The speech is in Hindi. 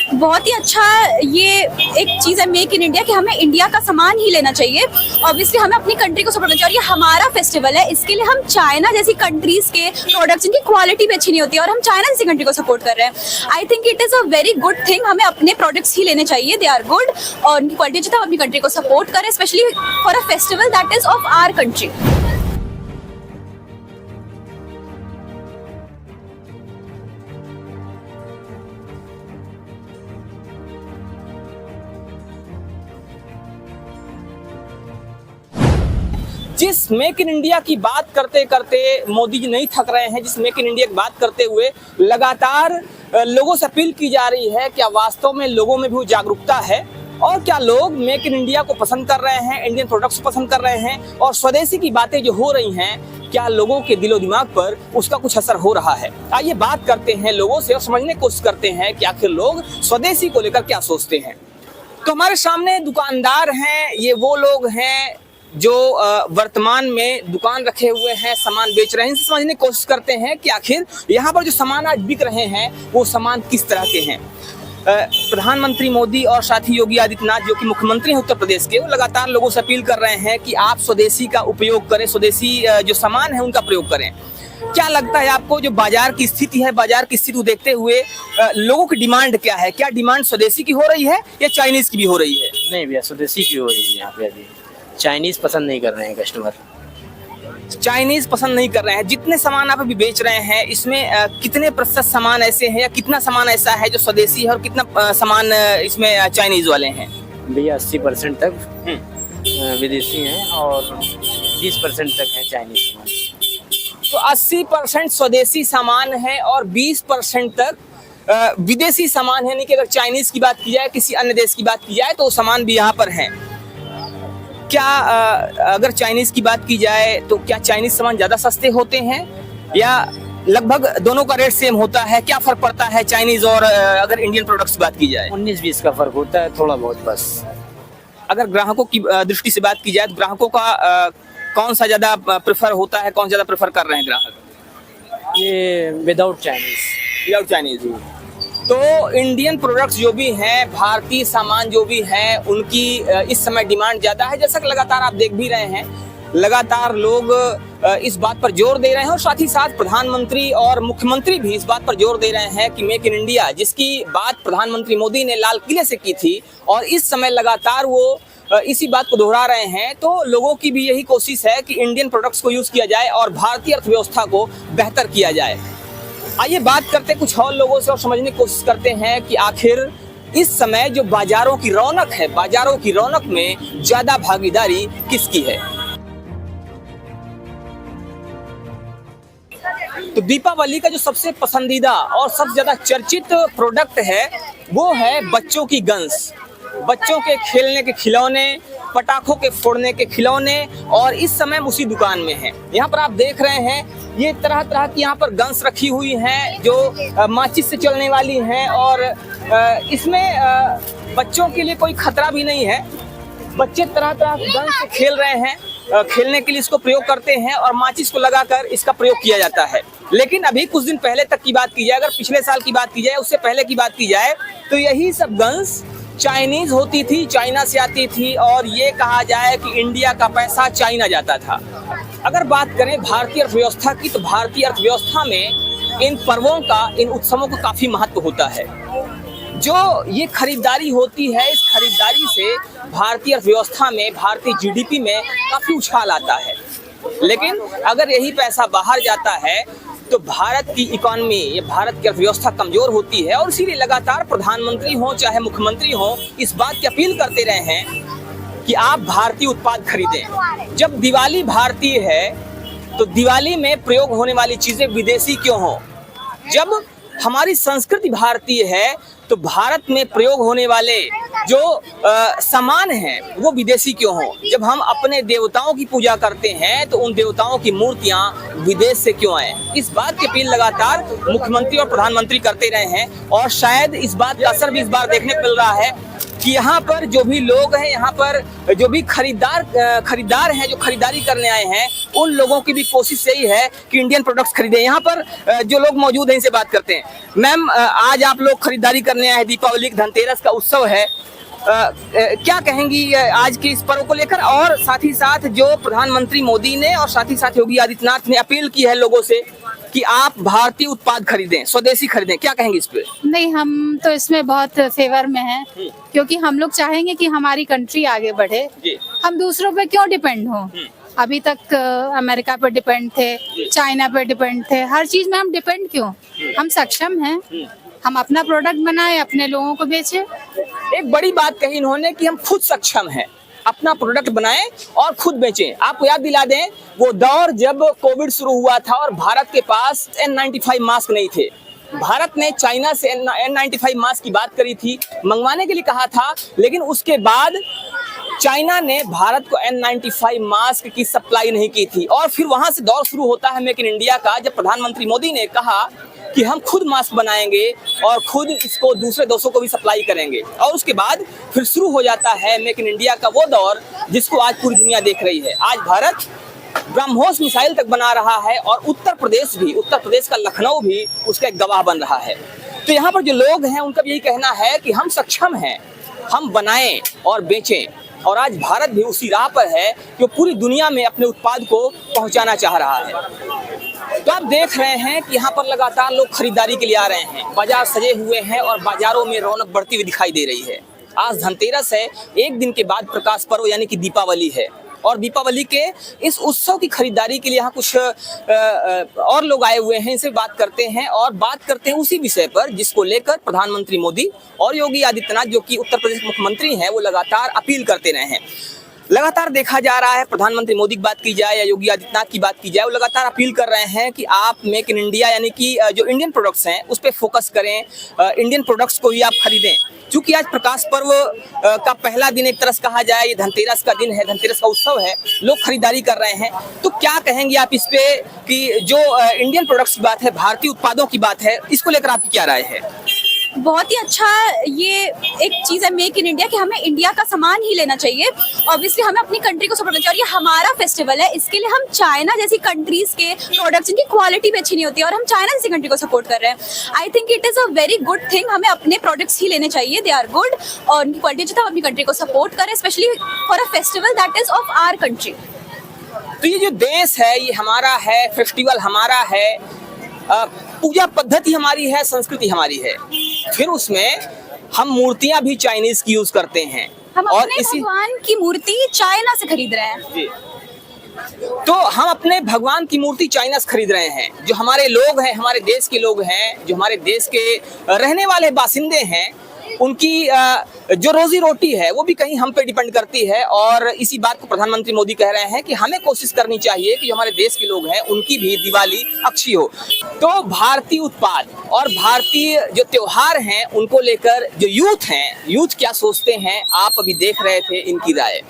बहुत ही अच्छा ये एक चीज़ है मेक इन इंडिया कि हमें इंडिया का सामान ही लेना चाहिए। ऑब्वियसली हमें अपनी कंट्री को सपोर्ट करना चाहिए और ये हमारा फेस्टिवल है, इसके लिए हम चाइना जैसी कंट्रीज के प्रोडक्ट्स जिनकी क्वालिटी भी अच्छी नहीं होती है और हम चाइना जैसी कंट्री को सपोर्ट कर रहे हैं। I think it is a very good thing, हमें अपने प्रोडक्ट्स ही लेने चाहिए, दे आर गुड और उनकी क्वालिटी अच्छी, तो हम अपनी कंट्री को सपोर्ट करें specially for a festival that is of our country. जिस मेक इन इंडिया की बात करते करते मोदी जी नहीं थक रहे हैं, जिस मेक इन इंडिया की बात करते हुए लगातार लोगों से अपील की जा रही है, क्या वास्तव में लोगों में भी वो जागरूकता है और क्या लोग मेक इन इंडिया को पसंद कर रहे हैं, इंडियन प्रोडक्ट्स पसंद कर रहे हैं और स्वदेशी की बातें जो हो रही हैं, क्या लोगों के दिलो दिमाग पर उसका कुछ असर हो रहा है। आइए बात करते हैं लोगों से और समझने की कोशिश करते हैं कि आखिर लोग स्वदेशी को लेकर क्या सोचते हैं। तो हमारे सामने दुकानदार हैं, ये वो लोग हैं जो वर्तमान में दुकान रखे हुए हैं, सामान बेच रहे हैं। इनसे समझने की कोशिश करते हैं कि आखिर यहाँ पर जो सामान आज बिक रहे हैं वो सामान किस तरह के हैं। प्रधानमंत्री मोदी और साथ ही योगी आदित्यनाथ जो कि मुख्यमंत्री हैं उत्तर प्रदेश के, वो लगातार लोगों से अपील कर रहे हैं कि आप स्वदेशी का उपयोग करें, स्वदेशी जो सामान है उनका प्रयोग करें। क्या लगता है आपको, जो बाजार की स्थिति है, बाजार की स्थिति को देखते हुए लोगों की डिमांड क्या है? क्या डिमांड स्वदेशी की हो रही है या चाइनीज की भी हो रही है? नहीं भैया, स्वदेशी की हो रही है यहाँ पे। अभी चाइनीज पसंद नहीं कर रहे हैं कस्टमर। चाइनीज पसंद नहीं कर रहे हैं। जितने सामान आप अभी बेच रहे हैं इसमें कितने प्रतिशत सामान ऐसे हैं या कितना सामान ऐसा है जो स्वदेशी है और कितना सामान इसमें चाइनीज वाले हैं? भैया 80% तक विदेशी हैं और 20% तक है चाइनीज सामान। तो 80% स्वदेशी सामान है और 20% तक विदेशी सामान है। यानी कि अगर चाइनीज की बात की जाए, किसी अन्य देश की बात की जाए, तो सामान भी यहाँ पर है। क्या अगर चाइनीज की बात की जाए तो क्या चाइनीज सामान ज्यादा सस्ते होते हैं या लगभग दोनों का रेट सेम होता है? क्या फर्क पड़ता है चाइनीज और अगर इंडियन प्रोडक्ट्स की बात की जाए? 19-20 का फर्क होता है, थोड़ा बहुत बस। अगर ग्राहकों की दृष्टि से बात की जाए तो ग्राहकों का कौन सा ज्यादा प्रेफर होता है, कौन ज्यादा प्रेफर कर रहे हैं ग्राहक? ये विदाउट चाइनीज। तो इंडियन प्रोडक्ट्स जो भी हैं, भारतीय सामान जो भी हैं, उनकी इस समय डिमांड ज़्यादा है। जैसा कि लगातार आप देख भी रहे हैं, लगातार लोग इस बात पर जोर दे रहे हैं और साथ ही साथ प्रधानमंत्री और मुख्यमंत्री भी इस बात पर जोर दे रहे हैं कि मेक इन इंडिया, जिसकी बात प्रधानमंत्री मोदी ने लाल किले से की थी और इस समय लगातार वो इसी बात को दोहरा रहे हैं, तो लोगों की भी यही कोशिश है कि इंडियन प्रोडक्ट्स को यूज़ किया जाए और भारतीय अर्थव्यवस्था को बेहतर किया जाए। आइए बात करते कुछ और लोगों से और समझने की कोशिश करते हैं कि आखिर इस समय जो बाजारों की रौनक है, बाजारों की रौनक में ज्यादा भागीदारी किसकी है। तो दीपावली का जो सबसे पसंदीदा और सबसे ज्यादा चर्चित प्रोडक्ट है वो है बच्चों की गन्स, बच्चों के खेलने के खिलौने, पटाखों के फोड़ने के खिलौने, और इस समय उसी दुकान में है। यहाँ पर आप देख रहे हैं ये तरह तरह की यहाँ पर गन्स रखी हुई हैं जो माचिस से चलने वाली हैं और इसमें बच्चों के लिए कोई खतरा भी नहीं है। बच्चे तरह तरह की गन्स से खेल रहे हैं, खेलने के लिए इसको प्रयोग करते हैं और माचिस को लगाकर इसका प्रयोग किया जाता है। लेकिन अभी कुछ दिन पहले तक की बात की जाए, अगर पिछले साल की बात की जाए, उससे पहले की बात की जाए, तो यही सब गन्स चाइनीज होती थी, चाइना से आती थी और ये कहा जाए कि इंडिया का पैसा चाइना जाता था। अगर बात करें भारतीय अर्थव्यवस्था की, तो भारतीय अर्थव्यवस्था में इन पर्वों का, इन उत्सवों का काफी महत्व होता है। जो ये खरीदारी होती है, इस खरीदारी से भारतीय अर्थव्यवस्था में, भारतीय जीडीपी में काफी उछाल आता है। लेकिन अगर यही पैसा बाहर जाता है तो भारत की इकोनॉमी, ये भारत की अर्थव्यवस्था कमजोर होती है और इसीलिए लगातार प्रधानमंत्री हो चाहे मुख्यमंत्री हो इस बात की अपील करते रहे हैं कि आप भारतीय उत्पाद खरीदें। जब दिवाली भारतीय है तो दिवाली में प्रयोग होने वाली चीजें विदेशी क्यों हो? जब हमारी संस्कृति भारतीय है तो भारत में प्रयोग होने वाले जो सामान हैं वो विदेशी क्यों हो? जब हम अपने देवताओं की पूजा करते हैं तो उन देवताओं की मूर्तियां विदेश से क्यों आए? इस बात की अपील लगातार मुख्यमंत्री और प्रधानमंत्री करते रहे हैं और शायद इस बात का असर भी इस बार देखने को मिल रहा है कि यहाँ पर जो भी लोग हैं, यहाँ पर जो भी खरीदार हैं, जो खरीदारी करने आए हैं, उन लोगों की भी कोशिश यही है कि इंडियन प्रोडक्ट्स खरीदें। यहाँ पर जो लोग मौजूद हैं इनसे बात करते हैं। मैम, आज आप लोग खरीदारी करने आए हैं, दीपावली धनतेरस का उत्सव है, क्या कहेंगी आज के इस पर्व को लेकर? और साथ ही साथ जो प्रधानमंत्री मोदी ने और साथ ही साथ योगी आदित्यनाथ ने अपील की है लोगों से कि आप भारतीय उत्पाद खरीदें, स्वदेशी खरीदें, क्या कहेंगे इस पे? नहीं, हम तो इसमें बहुत फेवर में हैं, क्योंकि हम लोग चाहेंगे कि हमारी कंट्री आगे बढ़े। हम दूसरों पे क्यों डिपेंड हों? अभी तक अमेरिका पे डिपेंड थे, चाइना पे डिपेंड थे, हर चीज में हम डिपेंड क्यों? हम सक्षम हैं, हम अपना प्रोडक्ट बनाएं, अपने लोगों को बेचें। एक बड़ी बात कही इन्होंने कि हम खुद सक्षम हैं, अपना प्रोडक्ट बनाएं और खुद बेचें। आपको याद दिला दें वो दौर जब कोविड शुरू हुआ था और भारत के पास N95 मास्क नहीं थे। भारत ने चाइना से N95 मास्क की बात करी थी, मंगवाने के लिए कहा था, लेकिन उसके बाद चाइना ने भारत को N95 मास्क की सप्लाई नहीं की थी। और फिर वहां से दौर शुरू होता है मेक इन इंडिया का, जब प्रधानमंत्री मोदी ने कहा कि हम खुद मास्क बनाएंगे और खुद इसको दूसरे देशों को भी सप्लाई करेंगे। और उसके बाद फिर शुरू हो जाता है मेक इन इंडिया का वो दौर जिसको आज पूरी दुनिया देख रही है। आज भारत ब्रह्मोस मिसाइल तक बना रहा है और उत्तर प्रदेश का लखनऊ भी उसका एक गवाह बन रहा है। तो यहाँ पर जो लोग हैं उनका भी यही कहना है कि हम सक्षम हैं, हम बनाएं और बेचें। और आज भारत भी उसी राह पर है जो पूरी दुनिया में अपने उत्पाद को पहुंचाना चाह रहा है। तो आप देख रहे हैं कि यहाँ पर लगातार लोग खरीदारी के लिए आ रहे हैं, बाजार सजे हुए हैं और बाजारों में रौनक बढ़ती हुई दिखाई दे रही है। आज धनतेरस है, एक दिन के बाद प्रकाश पर्व यानी कि दीपावली है, और दीपावली के इस उत्सव की खरीदारी के लिए यहाँ कुछ और लोग आए हुए हैं। इनसे बात करते हैं और बात करते हैं उसी विषय पर जिसको लेकर प्रधानमंत्री मोदी और योगी आदित्यनाथ, जो कि उत्तर प्रदेश मुख्यमंत्री हैं, वो लगातार अपील करते रहे हैं। लगातार देखा जा रहा है, प्रधानमंत्री मोदी की बात की जाए या योगी आदित्यनाथ की बात की जाए, वो लगातार अपील कर रहे हैं कि आप मेक इन इंडिया यानी कि जो इंडियन प्रोडक्ट्स हैं उस पर फोकस करें, इंडियन प्रोडक्ट्स को ही आप खरीदें। क्योंकि आज प्रकाश पर्व का पहला दिन एक तरह से कहा जाए, ये धनतेरस का दिन है, धनतेरस का उत्सव है, लोग खरीदारी कर रहे हैं। तो क्या कहेंगे आप इस पे कि जो इंडियन प्रोडक्ट्स की बात है, भारतीय उत्पादों की बात है, इसको लेकर आपकी क्या राय है? बहुत ही अच्छा ये एक चीज़ है मेक इन इंडिया कि हमें इंडिया का सामान ही लेना चाहिए। ऑब्वियसली हमें अपनी कंट्री को सपोर्ट करना चाहिए और ये हमारा फेस्टिवल है, इसके लिए हम चाइना जैसी कंट्रीज के प्रोडक्ट्स जिनकी क्वालिटी भी अच्छी नहीं होती है और हम चाइना जैसी कंट्री को सपोर्ट कर रहे हैं। I think it is a very good thing, हमें अपने प्रोडक्ट्स ही लेने चाहिए, दे आर गुड और उनकी क्वालिटी अच्छी, हम अपनी कंट्री को सपोर्ट करें, specially for a festival that is of our country. तो ये जो देश है ये हमारा है, फेस्टिवल हमारा है, पूजा पद्धति हमारी है, संस्कृति हमारी है, फिर उसमें हम मूर्तियां भी चाइनीज की यूज करते हैं। हम और अपने भगवान की मूर्ति चाइना से खरीद रहे हैं। जी। तो हम अपने भगवान की मूर्ति चाइना से खरीद रहे हैं। जो हमारे लोग हैं, हमारे देश के लोग हैं, जो हमारे देश के रहने वाले बासिंदे हैं, उनकी जो रोजी रोटी है वो भी कहीं हम पे डिपेंड करती है। और इसी बात को प्रधानमंत्री मोदी कह रहे हैं कि हमें कोशिश करनी चाहिए कि जो हमारे देश के लोग हैं उनकी भी दिवाली अच्छी हो। तो भारतीय उत्पाद और भारतीय जो त्योहार हैं उनको लेकर जो यूथ क्या सोचते हैं, आप अभी देख रहे थे इनकी राय।